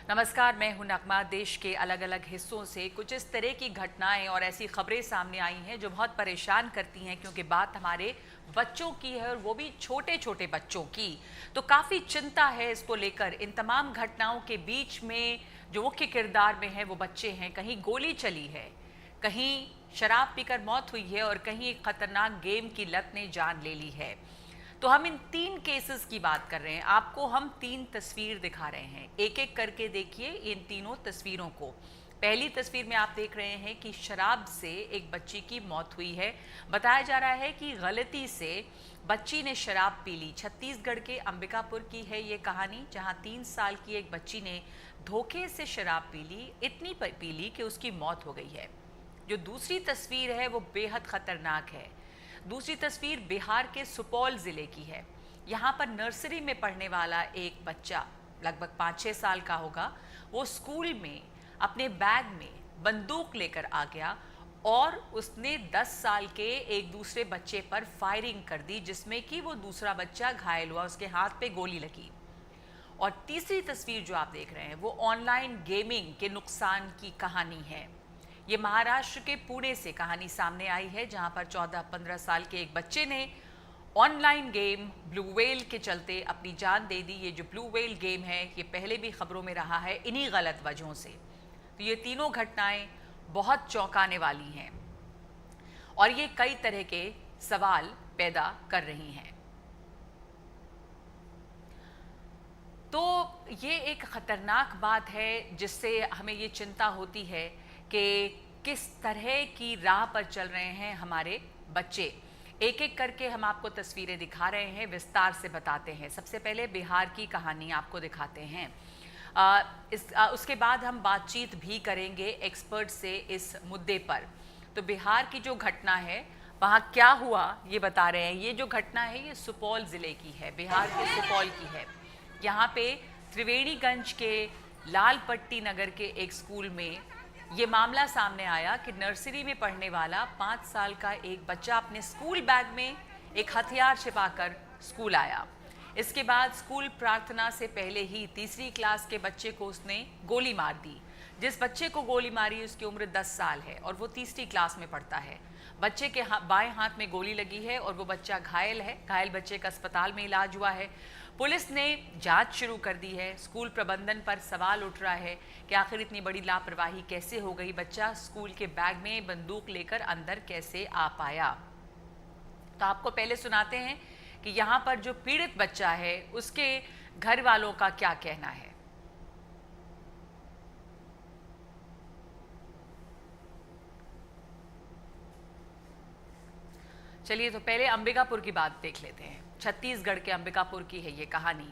नमस्कार, मैं हूं नगमा। देश के अलग अलग हिस्सों से कुछ इस तरह की घटनाएं और ऐसी खबरें सामने आई हैं जो बहुत परेशान करती हैं, क्योंकि बात हमारे बच्चों की है और वो भी छोटे छोटे बच्चों की। तो काफ़ी चिंता है इसको लेकर। इन तमाम घटनाओं के बीच में जो मुख्य किरदार में है वो बच्चे हैं। कहीं गोली चली है, कहीं शराब पीकर मौत हुई है और कहीं एक खतरनाक गेम की लत ने जान ले ली है। तो हम इन 3 केसेस की बात कर रहे हैं। आपको हम 3 तस्वीर दिखा रहे हैं, एक एक करके देखिए इन तीनों तस्वीरों को। पहली तस्वीर में आप देख रहे हैं कि शराब से एक बच्ची की मौत हुई है। बताया जा रहा है कि गलती से बच्ची ने शराब पी ली। छत्तीसगढ़ के अंबिकापुर की है ये कहानी, जहां 3 साल की एक बच्ची ने धोखे से शराब पी ली। इतनी पी ली कि उसकी मौत हो गई है। जो दूसरी तस्वीर है वो बेहद खतरनाक है। दूसरी तस्वीर बिहार के सुपौल जिले की है। यहाँ पर नर्सरी में पढ़ने वाला एक बच्चा, लगभग 5-6 साल का होगा, वो स्कूल में अपने बैग में बंदूक लेकर आ गया और उसने 10 साल के एक दूसरे बच्चे पर फायरिंग कर दी, जिसमें कि वो दूसरा बच्चा घायल हुआ, उसके हाथ पे गोली लगी। और तीसरी तस्वीर जो आप देख रहे हैं वो ऑनलाइन गेमिंग के नुकसान की कहानी है। ये महाराष्ट्र के पुणे से कहानी सामने आई है, जहां पर 14-15 साल के एक बच्चे ने ऑनलाइन गेम ब्लू व्हेल के चलते अपनी जान दे दी। ये जो ब्लू व्हेल गेम है ये पहले भी खबरों में रहा है इन्हीं गलत वजहों से। तो ये तीनों घटनाएं बहुत चौंकाने वाली हैं और ये कई तरह के सवाल पैदा कर रही हैं। तो ये एक खतरनाक बात है जिससे हमें ये चिंता होती है कि किस तरह की राह पर चल रहे हैं हमारे बच्चे। एक एक करके हम आपको तस्वीरें दिखा रहे हैं, विस्तार से बताते हैं। सबसे पहले बिहार की कहानी आपको दिखाते हैं। उसके बाद हम बातचीत भी करेंगे एक्सपर्ट से इस मुद्दे पर। तो बिहार की जो घटना है वहाँ क्या हुआ ये बता रहे हैं। ये जो घटना है ये सुपौल ज़िले की है, बिहार के सुपौल की है। यहाँ पे त्रिवेणीगंज के लालपट्टी नगर के एक स्कूल में ये मामला सामने आया कि नर्सरी में पढ़ने वाला 5 साल का एक बच्चा अपने स्कूल बैग में एक हथियार छिपाकर स्कूल आया। इसके बाद स्कूल प्रार्थना से पहले ही तीसरी क्लास के बच्चे को उसने गोली मार दी। जिस बच्चे को गोली मारी उसकी उम्र 10 साल है और वो तीसरी क्लास में पढ़ता है। बच्चे के बाएं हाथ में गोली लगी है और वो बच्चा घायल है। घायल बच्चे का अस्पताल में इलाज हुआ है। पुलिस ने जांच शुरू कर दी है। स्कूल प्रबंधन पर सवाल उठ रहा है कि आखिर इतनी बड़ी लापरवाही कैसे हो गई, बच्चा स्कूल के बैग में बंदूक लेकर अंदर कैसे आ पाया। तो आपको पहले सुनाते हैं कि यहाँ पर जो पीड़ित बच्चा है उसके घर वालों का क्या कहना है। चलिए, तो पहले अंबिकापुर की बात देख लेते हैं। छत्तीसगढ़ के अंबिकापुर की है ये कहानी।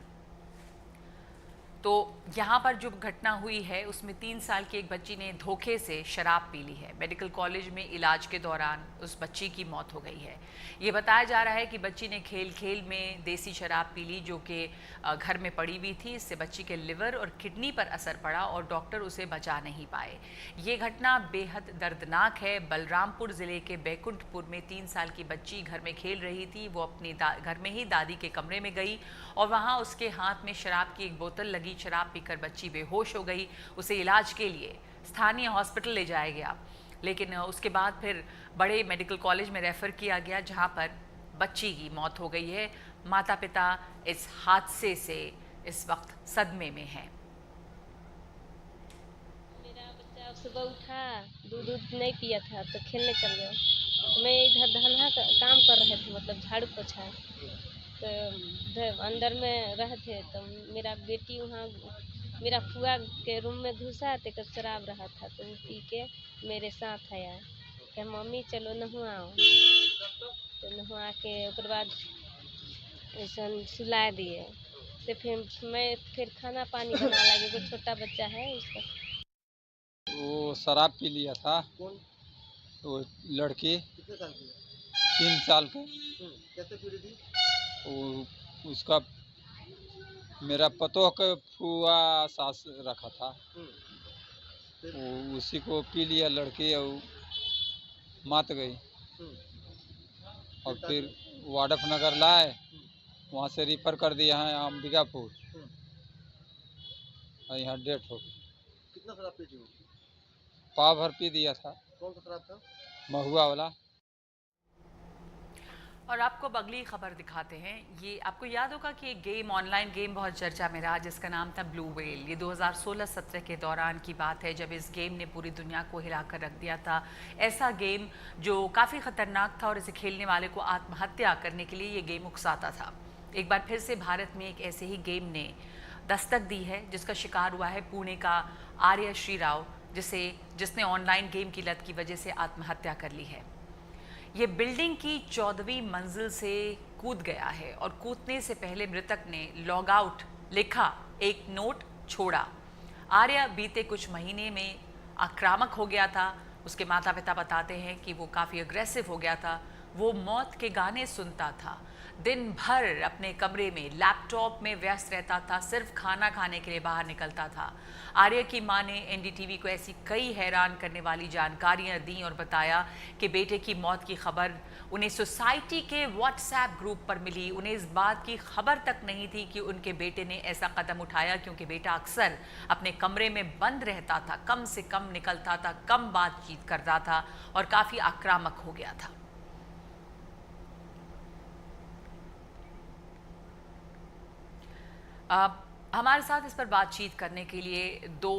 तो यहाँ पर जो घटना हुई है उसमें 3 साल की एक बच्ची ने धोखे से शराब पी ली है। मेडिकल कॉलेज में इलाज के दौरान उस बच्ची की मौत हो गई है। ये बताया जा रहा है कि बच्ची ने खेल खेल में देसी शराब पी ली, जो कि घर में पड़ी हुई थी। इससे बच्ची के लिवर और किडनी पर असर पड़ा और डॉक्टर उसे बचा नहीं पाए। ये घटना बेहद दर्दनाक है। बलरामपुर ज़िले के बैकुंठपुर में 3 साल की बच्ची घर में खेल रही थी। वो अपनी घर में ही दादी के कमरे में गई और वहाँ उसके हाथ में शराब की एक बोतल लगी। शराब पीकर बच्ची बेहोश हो गई। उसे इलाज के लिए स्थानीय हॉस्पिटल ले जाया गया, लेकिन उसके बाद फिर बड़े मेडिकल कॉलेज में रेफर किया गया, जहां पर बच्ची की मौत हो गई है। माता पिता इस हादसे से इस वक्त सदमे में हैं। मेरा बच्चा सुबह उठा, दूध नहीं पिया था तो खेलने चल गया। तो मैं इधर धंधा काम कर रहे थे, मतलब झाड़ू पोछा। तो अंदर में रहे थे तो मेरा बेटी वहाँ मेरा फुआ के रूम में घुसा तो शराब रहा था, तो वो पी के मेरे साथ आया कि मम्मी चलो नहुआओ। तो नहुआ के उसके बाद ऐसा सुला दिए। तो फिर मैं खाना पानी बना लगी। वो छोटा बच्चा है उसका। वो शराब पी लिया था। कौन? वो लड़की कितने साल की है? 3 साल का। कैसे पीड़ी थी? वो उसका मेरा पतोह का फुआ सास रखा था, फिर? वो उसी को पी लिया लड़की और मात गई। और फिर वाडफ नगर लाए, वहाँ से रिफर कर दिया है अंबिकापुर। और यहाँ 1.5 हो गई। कितना शराब पीती हो? पाव भर पी दिया था, कौन सा शराब था? महुआ वाला। और आपको अब अगली खबर दिखाते हैं। ये आपको याद होगा कि एक गेम, ऑनलाइन गेम बहुत चर्चा में रहा जिसका नाम था ब्लू व्हेल। ये 2016-17 के दौरान की बात है जब इस गेम ने पूरी दुनिया को हिलाकर रख दिया था। ऐसा गेम जो काफ़ी ख़तरनाक था और इसे खेलने वाले को आत्महत्या करने के लिए ये गेम उकसाता था। एक बार फिर से भारत में एक ऐसे ही गेम ने दस्तक दी है जिसका शिकार हुआ है पुणे का आर्य श्री राव, जिसने ऑनलाइन गेम की लत की वजह से आत्महत्या कर ली है। ये बिल्डिंग की 14वीं मंजिल से कूद गया है और कूदने से पहले मृतक ने लॉग आउट लिखा, एक नोट छोड़ा। आर्य बीते कुछ महीने में आक्रामक हो गया था। उसके माता पिता बताते हैं कि वो काफ़ी अग्रेसिव हो गया था। वो मौत के गाने सुनता था, दिन भर अपने कमरे में लैपटॉप में व्यस्त रहता था, सिर्फ खाना खाने के लिए बाहर निकलता था। आर्य की मां ने एनडीटीवी को ऐसी कई हैरान करने वाली जानकारियां दी और बताया कि बेटे की मौत की खबर उन्हें सोसाइटी के व्हाट्सएप ग्रुप पर मिली। उन्हें इस बात की खबर तक नहीं थी कि उनके बेटे ने ऐसा कदम उठाया, क्योंकि बेटा अक्सर अपने कमरे में बंद रहता था, कम से कम निकलता था, कम बातचीत करता था और काफ़ी आक्रामक हो गया था। हमारे साथ इस पर बातचीत करने के लिए दो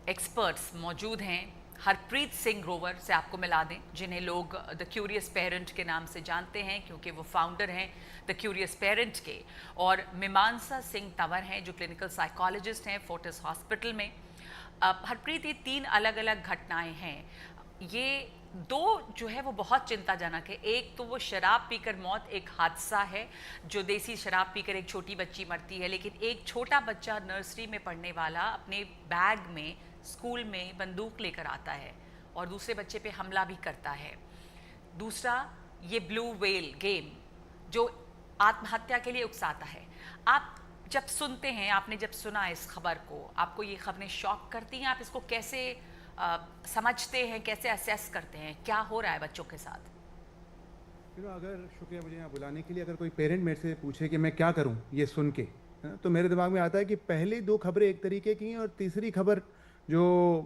एक्सपर्ट्स मौजूद हैं। हरप्रीत सिंह ग्रोवर से आपको मिला दें, जिन्हें लोग द क्यूरियस पेरेंट के नाम से जानते हैं क्योंकि वो फाउंडर हैं द क्यूरियस पेरेंट के, और मीमांसा सिंह तंवर हैं जो क्लिनिकल साइकोलॉजिस्ट हैं फोर्टिस हॉस्पिटल में। हरप्रीत, ये 3 अलग अलग घटनाएं हैं। ये दो जो है वो बहुत चिंताजनक है। एक तो वो शराब पीकर मौत, एक हादसा है जो देसी शराब पीकर एक छोटी बच्ची मरती है, लेकिन एक छोटा बच्चा नर्सरी में पढ़ने वाला अपने बैग में स्कूल में बंदूक लेकर आता है और दूसरे बच्चे पे हमला भी करता है। दूसरा ये ब्लू व्हेल गेम जो आत्महत्या के लिए उकसाता है। आप जब सुनते हैं, आपने जब सुना इस खबर को, आपको ये खबरें शॉक करती हैं? आप इसको कैसे समझते हैं, कैसे असेस करते हैं, क्या हो रहा है बच्चों के साथ? अगर, शुक्रिया मुझे यहाँ बुलाने के लिए, अगर कोई पेरेंट मेरे से पूछे कि मैं क्या करूँ ये सुन के, तो मेरे दिमाग में आता है कि पहली 2 खबरें एक तरीके की हैं और तीसरी खबर जो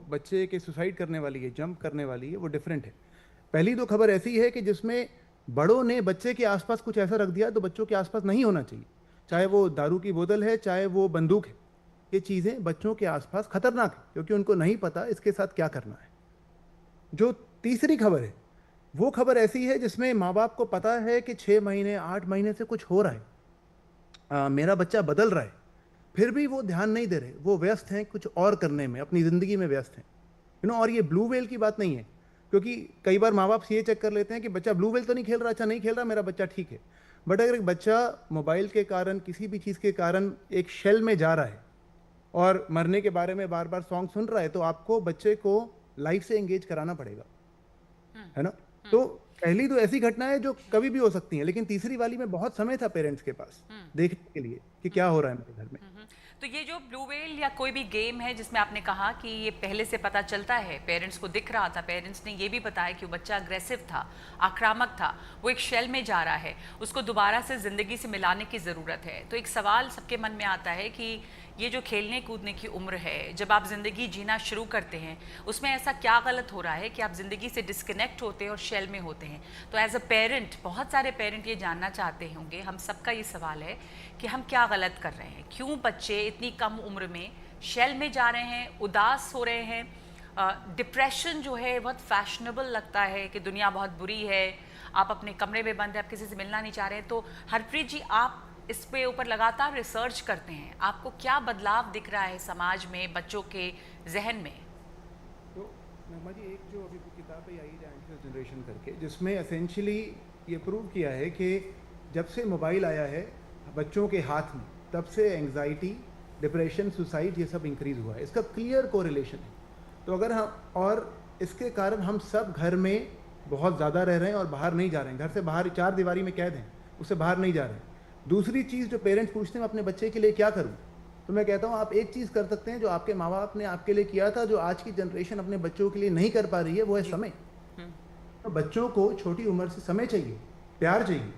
बच्चे के सुसाइड करने वाली है, जंप करने वाली है, वो डिफरेंट है। पहली 2 खबर ऐसी है कि जिसमें बड़ों ने बच्चे के आसपास कुछ ऐसा रख दिया तो बच्चों के आसपास नहीं होना चाहिए, चाहे वो दारू की बोतल है, चाहे वो बंदूक है। ये चीज़ें बच्चों के आसपास खतरनाक है क्योंकि उनको नहीं पता इसके साथ क्या करना है। जो तीसरी खबर है वो खबर ऐसी है जिसमें माँ बाप को पता है कि 6 महीने 8 महीने से कुछ हो रहा है, मेरा बच्चा बदल रहा है, फिर भी वो ध्यान नहीं दे रहे, वो व्यस्त हैं कुछ और करने में, अपनी ज़िंदगी में व्यस्त हैं। और ये ब्लू व्हेल की बात नहीं है, क्योंकि कई बार माँ बाप ये चेक कर लेते हैं कि बच्चा ब्लू व्हेल तो नहीं खेल रहा, अच्छा नहीं खेल रहा, मेरा बच्चा ठीक है। बट अगर एक बच्चा मोबाइल के कारण, किसी भी चीज़ के कारण एक शेल में जा रहा है और मरने के बारे में बार बार सॉन्ग सुन रहा है, तो आपको बच्चे को लाइफ से एंगेज कराना पड़ेगा, है ना। तो पहली तो ऐसी घटना है जो कभी भी हो सकती है, लेकिन तीसरी वाली में बहुत समय था पेरेंट्स के पास देखने के लिए कि क्या हो रहा है मेरे घर में। तो ये जो ब्लू व्हेल या कोई भी गेम है जिसमें आपने कहा कि ये पहले से पता चलता है, पेरेंट्स को दिख रहा था, पेरेंट्स ने ये भी बताया कि वो बच्चा अग्रेसिव था, आक्रामक था, वो एक शेल में जा रहा है, उसको दोबारा से ज़िंदगी से मिलाने की ज़रूरत है। तो एक सवाल सबके मन में आता है कि ये जो खेलने कूदने की उम्र है, जब आप ज़िंदगी जीना शुरू करते हैं, उसमें ऐसा क्या गलत हो रहा है कि आप ज़िंदगी से डिस्कनेक्ट होते हैं और शेल में होते हैं? तो एज अ पेरेंट, बहुत सारे पेरेंट ये जानना चाहते होंगे, हम सबका ये सवाल है कि हम क्या गलत कर रहे हैं, क्यों बच्चे इतनी कम उम्र में शेल में जा रहे हैं, उदास हो रहे हैं। डिप्रेशन जो है बहुत फैशनेबल लगता है कि दुनिया बहुत बुरी है, आप अपने कमरे में बंद हैं, आप किसी से मिलना नहीं चाह रहे हैं। तो हरप्रीत जी, आप इस पे ऊपर लगातार रिसर्च करते हैं, आपको क्या बदलाव दिख रहा है समाज में, बच्चों के जहन में? तो नगमा जी, एक जो अभी किताब पे आई है एंशियस जनरेशन करके, जिसमें एसेंशियली ये प्रूव किया है कि जब से मोबाइल आया है बच्चों के हाथ में, तब से एंग्जाइटी, डिप्रेशन, सुसाइड, ये सब इंक्रीज़ हुआ है। इसका क्लियर कोरिलेशन है। तो अगर हम, और इसके कारण हम सब घर में बहुत ज़्यादा रह रहे हैं और बाहर नहीं जा रहे हैं, घर से बाहर 4 दीवारी में कैद हैं, उससे बाहर नहीं जा रहे हैं। दूसरी चीज़ जो पेरेंट्स पूछते हैं अपने बच्चे के लिए क्या करूं, तो मैं कहता हूं आप एक चीज़ कर सकते हैं जो आपके माँ बाप ने आपके लिए किया था, जो आज की जनरेशन अपने बच्चों के लिए नहीं कर पा रही है, वो है समय। तो बच्चों को छोटी उम्र से समय चाहिए, प्यार चाहिए,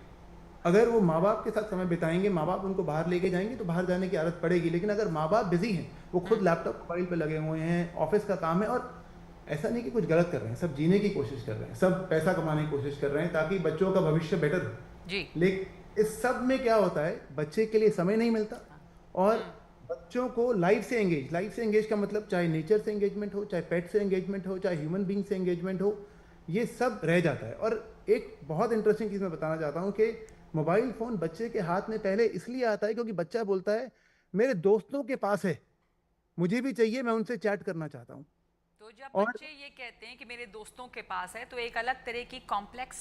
अगर वो माँ बाप के साथ समय बिताएंगे, माँ बाप उनको बाहर लेके जाएंगे तो बाहर जाने की आदत पड़ेगी। लेकिन अगर माँ बाप बिजी हैं, वो खुद लैपटॉप मोबाइल पे लगे हुए हैं, ऑफिस का काम है, और ऐसा नहीं कि कुछ गलत कर रहे हैं, सब जीने की कोशिश कर रहे हैं, सब पैसा कमाने की कोशिश कर रहे हैं ताकि बच्चों का भविष्य बेटर हो जी। लेकिन इस सब में क्या होता है, बच्चे के लिए समय नहीं मिलता और बच्चों को लाइफ से एंगेज का मतलब चाहे नेचर से एंगेजमेंट हो, चाहे पेट से एंगेजमेंट हो, चाहे ह्यूमन बींग से एंगेजमेंट हो, ये सब रह जाता है। और एक बहुत इंटरेस्टिंग चीज़ मैं बताना चाहता हूँ कि मोबाइल फ़ोन बच्चे के हाथ में पहले इसलिए आता है क्योंकि बच्चा बोलता है मेरे दोस्तों के पास है, मुझे भी चाहिए, मैं उनसे चैट करना चाहता हूँ। तो जब और बच्चे ये कहते हैं कि मेरे दोस्तों के पास है, तो एक अलग तरह की कॉम्प्लेक्स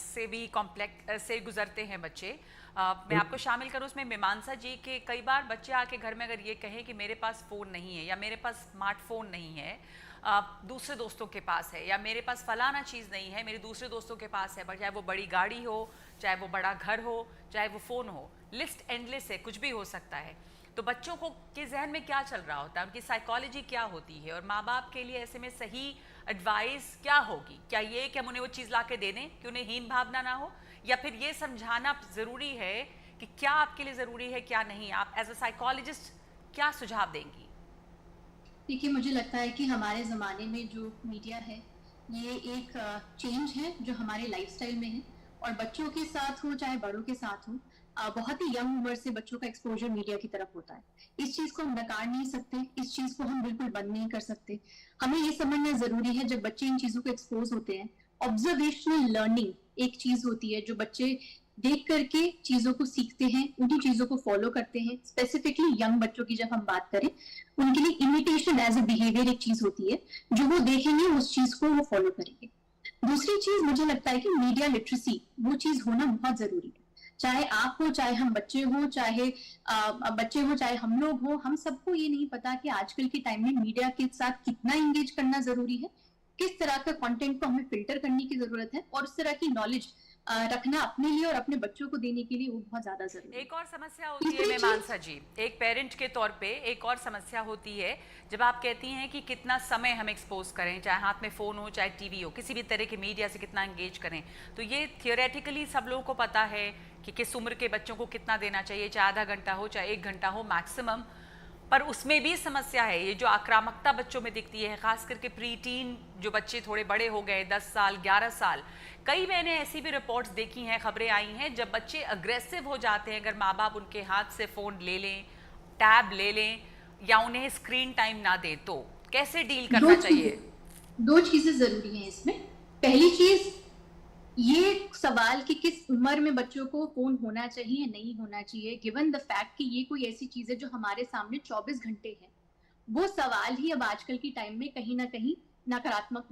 से गुजरते हैं बच्चे। मैं आपको शामिल करूं उसमें मीमांसा जी के कई बार बच्चे आके घर में अगर ये कहें कि मेरे पास फ़ोन नहीं है या मेरे पास स्मार्टफोन नहीं है, दूसरे दोस्तों के पास है, या मेरे पास फलाना चीज़ नहीं है मेरे दूसरे दोस्तों के पास है, चाहे वो बड़ी गाड़ी हो, चाहे वो बड़ा घर हो, चाहे वो फ़ोन हो, लिस्ट एंडलेस है, कुछ भी हो सकता है। तो बच्चों को के जहन में क्या चल रहा होता है, उनकी साइकोलॉजी क्या होती है, और माँ बाप के लिए ऐसे में सही एडवाइस क्या होगी? क्या ये कि हम उन्हें वो चीज़ ला के दे दें कि उन्हें हीन भावना ना हो, या फिर ये समझाना ज़रूरी है कि क्या आपके लिए ज़रूरी है क्या नहीं? आप एज अ साइकोलॉजिस्ट क्या सुझाव देंगी? देखिए, मुझे लगता है कि हमारे ज़माने में जो मीडिया है, ये एक चेंज है जो हमारे लाइफस्टाइल में है, और बच्चों के साथ हो चाहे बड़ों के साथ हो, बहुत ही यंग उम्र से बच्चों का एक्सपोजर मीडिया की तरफ होता है। इस चीज़ को हम नकार नहीं सकते, इस चीज़ को हम बिल्कुल बंद नहीं कर सकते। हमें ये समझना ज़रूरी है, जब बच्चे इन चीज़ों को एक्सपोज होते हैं, ऑब्जर्वेशनल लर्निंग एक चीज़ होती है जो बच्चे देख करके चीज़ों को सीखते हैं, उन्हीं चीज़ों को फॉलो करते हैं। स्पेसिफिकली यंग बच्चों की जब हम बात करें, उनके लिए इमिटेशन एज अ बिहेवियर एक चीज़ होती है, जो वो देखेंगे उस चीज़ को वो फॉलो करेंगे। दूसरी चीज़ मुझे लगता है कि मीडिया लिटरेसी वो चीज़ होना बहुत ज़रूरी है। चाहे आप हो, चाहे हम बच्चे हो, चाहे हम लोग हो, हम सबको ये नहीं पता कि आजकल के टाइम में मीडिया के साथ कितना एंगेज करना ज़रूरी है, किस तरह का कंटेंट को हमें फिल्टर करने की ज़रूरत है, और उस तरह की नॉलेज रखना अपने लिए और अपने बच्चों को देने के लिए वो बहुत ज्यादा जरूरी है। एक और समस्या होती है मीमांसा जी, एक पेरेंट के तौर पे एक और समस्या होती है जब आप कहती हैं कि कितना समय हम एक्सपोज करें, चाहे हाथ में फ़ोन हो चाहे टीवी हो, किसी भी तरह के मीडिया से कितना एंगेज करें। तो ये थियोरेटिकली सब लोगों को पता है कि किस उम्र के बच्चों को कितना देना चाहिए, चाहे आधा घंटा हो चाहे 1 घंटा हो मैक्सिमम। पर उसमें भी समस्या है, ये जो आक्रामकता बच्चों में दिखती है, खास करके प्री टीन जो बच्चे थोड़े बड़े हो गए, 10 साल 11 साल, कई मैंने ऐसी भी रिपोर्ट्स देखी हैं, खबरें आई हैं, जब बच्चे अग्रेसिव हो जाते हैं अगर माँ बाप उनके हाथ से फ़ोन ले लें, टैब ले लें, या उन्हें स्क्रीन टाइम ना दें, तो कैसे डील करना चाहिए? 2 चीज़ें ज़रूरी हैं इसमें। पहली चीज़ ये सवाल कि किस उम्र में बच्चों को फोन होना चाहिए नहीं होना चाहिए, गिवन द फैक्ट कि ये कोई ऐसी चीज है जो हमारे सामने 24 घंटे है, वो सवाल ही अब आजकल की टाइम में कहीं ना कहीं नकारात्मक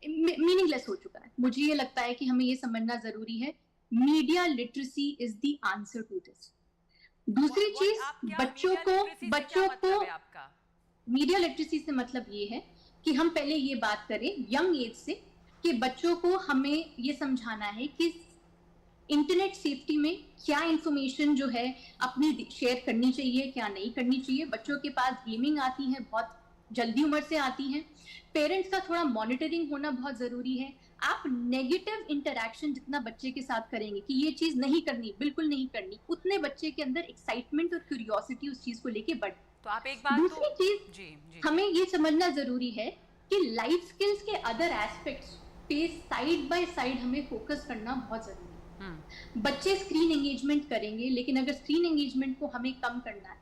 मीनिंगलेस हो चुका है। मुझे ये लगता है कि हमें ये समझना जरूरी है, media literacy is the answer to this. दूसरी चीज, बच्चों को मीडिया लिटरेसी से मतलब ये है कि हम पहले ये बात करें यंग एज से कि बच्चों को हमें ये समझाना है कि इंटरनेट सेफ्टी में क्या इंफॉर्मेशन जो है अपनी शेयर करनी चाहिए, क्या नहीं करनी चाहिए। बच्चों के पास गेमिंग आती है, बहुत जल्दी उम्र से आती हैं, पेरेंट्स का थोड़ा मॉनिटरिंग होना बहुत जरूरी है। आप नेगेटिव इंटरैक्शन जितना बच्चे के साथ करेंगे कि ये चीज नहीं करनी, बिल्कुल नहीं करनी, उतने बच्चे के अंदर एक्साइटमेंट और क्यूरियोसिटी उस चीज को लेके बढ़। तो आप एक बात दूसरी चीज हमें ये समझना जरूरी है कि लाइफ स्किल्स के अदर एस्पेक्ट्स पे साइड बाय साइड हमें फोकस करना बहुत जरूरी है। बच्चे स्क्रीन एंगेजमेंट करेंगे, लेकिन अगर स्क्रीन एंगेजमेंट को हमें कम करना है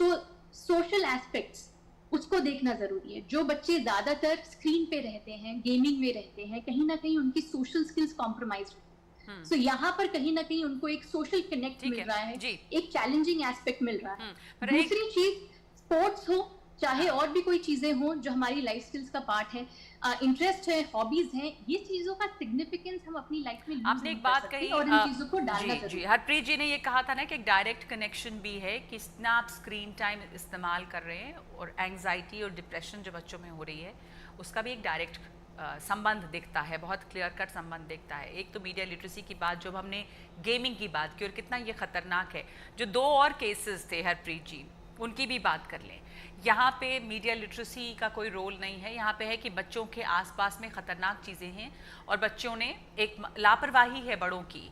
तो सोशल एस्पेक्ट्स उसको देखना जरूरी है। जो बच्चे ज्यादातर स्क्रीन पे रहते हैं, गेमिंग में रहते हैं, कहीं ना कहीं उनकी सोशल स्किल्स कॉम्प्रोमाइज होती है। सो यहाँ पर कहीं ना कहीं उनको एक सोशल कनेक्ट मिल रहा है, एक चैलेंजिंग एस्पेक्ट मिल रहा है। दूसरी चीज, स्पोर्ट्स हो चाहे और भी कोई चीजें हो जो हमारी लाइफ स्किल्स का पार्ट है, इंटरेस्ट है, हॉबीज हैं, ये चीजों का सिग्निफिकेंस हम अपनी लाइफ में आपने एक बात कही और इन चीजों को डालना जरूरी है। हरप्रीत जी ने ये कहा था ना कि एक डायरेक्ट कनेक्शन भी है कि कितना आप स्क्रीन टाइम इस्तेमाल कर रहे हैं और एंग्जाइटी और डिप्रेशन जो बच्चों में हो रही है उसका भी एक डायरेक्ट संबंध दिखता है, बहुत क्लियर कट संबंध दिखता है। एक तो मीडिया लिटरेसी की बात, जब हमने गेमिंग की बात की और कितना ये खतरनाक है, जो 2 और केसेस थे हरप्रीत जी, उनकी भी बात कर लें। यहाँ पे मीडिया लिटरेसी का कोई रोल नहीं है। यहाँ पे है कि बच्चों के आसपास में ख़तरनाक चीज़ें हैं और बच्चों ने एक लापरवाही है बड़ों की।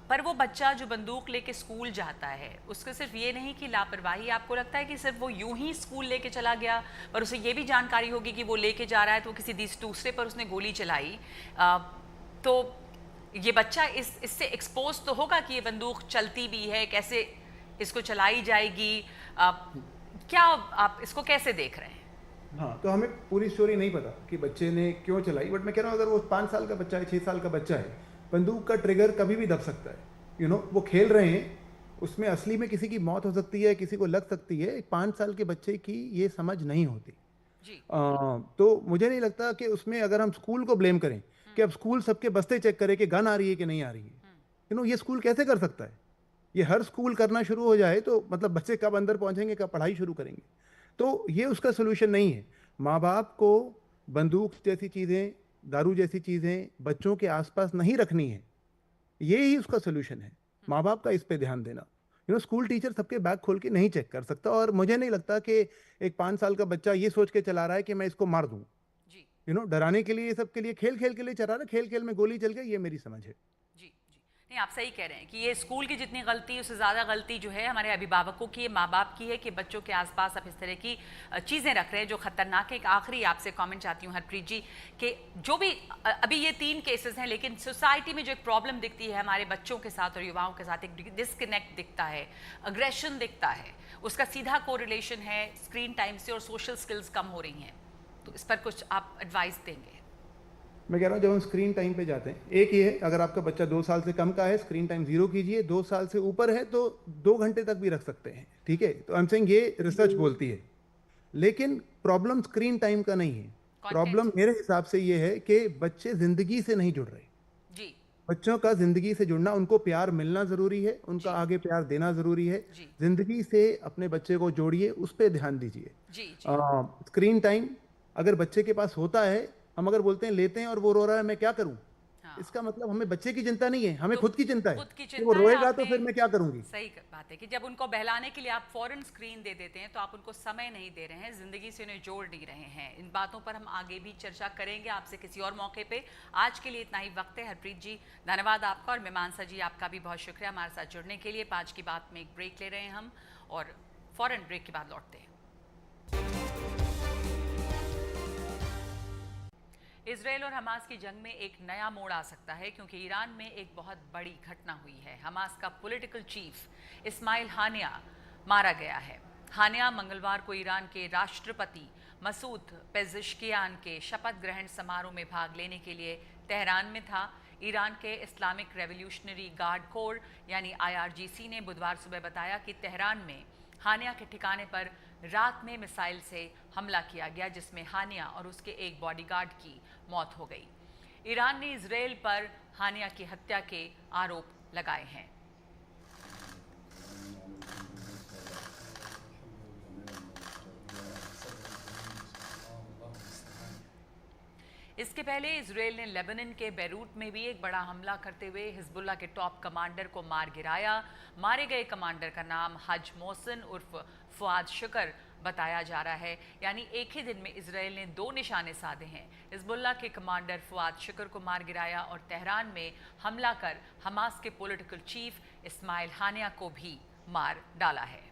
पर वो बच्चा जो बंदूक लेके स्कूल जाता है, उसके सिर्फ ये नहीं कि लापरवाही, आपको लगता है कि सिर्फ वो यूं ही स्कूल लेके चला गया, पर उसे ये भी जानकारी होगी कि वो लेके जा रहा है तो वो किसी दूसरे पर उसने गोली चलाई, तो ये बच्चा इससे एक्सपोज तो होगा कि ये बंदूक चलती भी है, कैसे इसको चलाई जाएगी। क्या आप इसको कैसे देख रहे हैं? हाँ, तो हमें पूरी स्टोरी नहीं पता कि बच्चे ने क्यों चलाई, बट मैं कह रहा हूँ अगर वो 5 साल का बच्चा है, 6 साल का बच्चा है, बंदूक का ट्रिगर कभी भी दब सकता है। वो खेल रहे हैं, उसमें असली में किसी की मौत हो सकती है, किसी को लग सकती है। एक 5 साल के बच्चे की ये समझ नहीं होती जी। तो मुझे नहीं लगता कि उसमें अगर हम स्कूल को ब्लेम करें कि अब स्कूल सबके बस्ते चेक करे कि गन आ रही है कि नहीं आ रही है, ये स्कूल कैसे कर सकता है? ये हर स्कूल करना शुरू हो जाए तो मतलब बच्चे कब अंदर पहुंचेंगे, कब पढ़ाई शुरू करेंगे? तो ये उसका सोल्यूशन नहीं है। माँ बाप को बंदूक जैसी चीज़ें, दारू जैसी चीज़ें बच्चों के आसपास नहीं रखनी है, ये ही उसका सोल्यूशन है। माँ बाप का इस पे ध्यान देना। स्कूल टीचर सबके बैग खोल के नहीं चेक कर सकता, और मुझे नहीं लगता कि एक 5 साल का बच्चा ये सोच के चला रहा है कि मैं इसको मार दूं। डराने के लिए, ये सब के लिए, खेल खेल के लिए चला रहा है, खेल खेल में गोली चल गई, ये मेरी समझ है। नहीं, आप सही कह रहे हैं कि ये स्कूल की जितनी गलती, उससे ज़्यादा गलती जो है हमारे अभिभावकों की, माँ बाप की है कि बच्चों के आसपास आप इस तरह की चीज़ें रख रहे हैं जो ख़तरनाक है। एक आखिरी आपसे कमेंट चाहती हूँ हरप्रीत जी, कि जो भी अभी ये 3 केसेस हैं, लेकिन सोसाइटी में जो एक प्रॉब्लम दिखती है हमारे बच्चों के साथ और युवाओं के साथ, एक डिस्कनेक्ट दिखता है, अग्रेशन दिखता है, उसका सीधा कोरिलेशन है स्क्रीन टाइम से और सोशल स्किल्स कम हो रही हैं। तो इस पर कुछ आप एडवाइस देंगे? मैं कह रहा हूँ जब हम स्क्रीन टाइम पे जाते हैं, एक ये है, अगर आपका बच्चा 2 साल से कम का है, स्क्रीन टाइम 0 कीजिए। 2 साल से ऊपर है तो 2 घंटे तक भी रख सकते हैं, ठीक है? तो आई एम सेइंग ये रिसर्च बोलती है। लेकिन प्रॉब्लम स्क्रीन टाइम का नहीं है। प्रॉब्लम मेरे हिसाब से ये है कि बच्चे जिंदगी से नहीं जुड़ रहे जी। बच्चों का जिंदगी से जुड़ना, उनको प्यार मिलना जरूरी है, उनका आगे प्यार देना जरूरी है। जिंदगी से अपने बच्चे को जोड़िए, उस पर ध्यान दीजिए। स्क्रीन टाइम अगर बच्चे के पास होता है, हम अगर बोलते हैं लेते हैं और वो रो रहा है, मैं क्या करूं? इसका मतलब हमें बच्चे की चिंता नहीं है, हमें खुद की चिंता है कि वो रोएगा तो फिर मैं क्या करूंगी। सही बात है कि जब उनको बहलाने के लिए आप फौरन स्क्रीन दे देते हैं तो आप उनको समय नहीं दे रहे हैं, जिंदगी से उन्हें जोड़ नहीं रहे हैं। इन बातों पर हम आगे भी चर्चा करेंगे आपसे किसी और मौके पे। आज के लिए इतना ही वक्त है। हरप्रीत जी धन्यवाद आपका, और मीमांसा जी आपका भी बहुत शुक्रिया हमारे साथ जुड़ने के लिए। 5 की बात में एक ब्रेक ले रहे हैं हम, और फौरन ब्रेक के बाद लौटते हैं। इजराइल और हमास की जंग में एक नया मोड़ आ सकता है, क्योंकि ईरान में एक बहुत बड़ी घटना हुई है। हमास का पॉलिटिकल चीफ इस्माइल हानिया मारा गया है। हानिया मंगलवार को ईरान के राष्ट्रपति मसूद पेज़ेश्कियान के शपथ ग्रहण समारोह में भाग लेने के लिए तेहरान में था। ईरान के इस्लामिक रेवोल्यूशनरी गार्ड कोर यानी IRGC ने बुधवार सुबह बताया कि तेहरान में हानिया के ठिकाने पर रात में मिसाइल से हमला किया गया, जिसमें हानिया और उसके एक बॉडीगार्ड की मौत हो गई। ईरान ने इजराइल पर हानिया की हत्या के आरोप लगाए हैं। इसके पहले इजराइल ने लेबनान के बैरूत में भी एक बड़ा हमला करते हुए हिजबुल्लाह के टॉप कमांडर को मार गिराया। मारे गए कमांडर का नाम हज मोहसिन उर्फ फुआद शुक्र बताया जा रहा है। यानी एक ही दिन में इजराइल ने 2 निशाने साधे हैं। हिजबुल्लाह के कमांडर फुआद शुक्र को मार गिराया और तेहरान में हमला कर हमास के पॉलिटिकल चीफ इस्माइल हानिया को भी मार डाला है।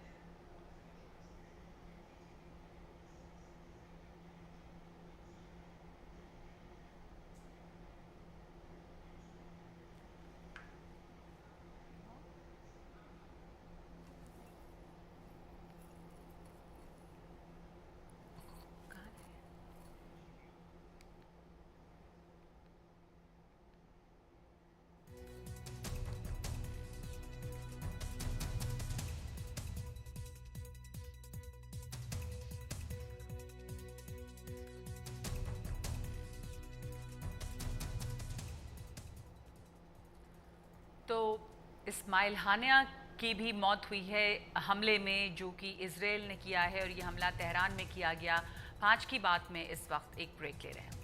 तो इस्माइल हानिया की भी मौत हुई है हमले में जो कि इजराइल ने किया है, और ये हमला तेहरान में किया गया। 5 की बात में इस वक्त एक ब्रेक ले रहे हैं।